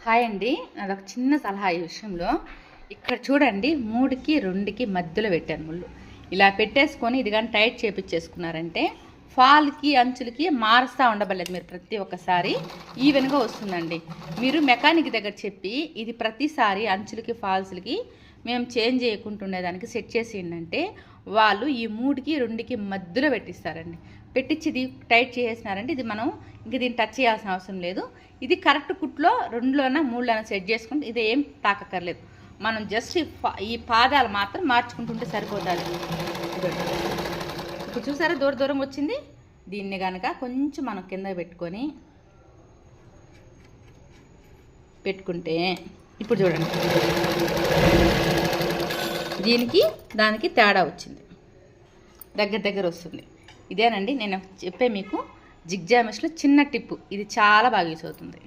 Hi అండి. నాదొక చిన్న సలహా ఈ విషయంలో. ఇక్కడ చూడండి 3కి 2కి మధ్యలో పెట్టాను ముళ్ళు. ఇలా పెట్టేసుకొని ఇది కానీ టైట్ చేపించేసుకున్నారంటే ఫాల్కి అంచులకి మారుస్తూ ఉండబలేదు. మీరు ప్రతి ఒక్కసారి ఈవెన్గా వస్తుందండి. మీరు మెకానిక్ దగ్గర చెప్పి ఇది ప్రతిసారి అంచులకి ఫాల్స్లకి మేము చేంజ్ చేయకుంటుండేదానికి సెట్ చేసిండంటే వాళ్ళు ఈ 3కి 2కి మధ్యలో పెట్టిస్తారండి. పెట్టించి ఇది టైట్ చేసేసినారంటే ఇది మనం ఇంక దీన్ని టచ్ చేయాల్సిన అవసరం లేదు. ఇది కరెక్ట్ కుట్లో 2లోన 3లోన సెట్ చేసుకుంటే ఇది ఏం తాకక్కర్లేదు. మనం జస్ట్ ఈ పాదాలు మాత్రం మార్చుకుంటుంటే సరిపోతుంది. ఇప్పుడు చూసారా దూరం దూరం వచ్చింది. దీన్ని కనుక కొంచెం మనం కింద పెట్టుకుంటే ఇప్పుడు చూడండి దీనికి దానికి తేడా వచ్చింది, దగ్గర వస్తుంది. ఇదేనండి నేను చెప్పే మీకు జిగ్జాగ్ మెష్లో చిన్న టిప్పు. ఇది చాలా బాగా యూస్ అవుతుంది.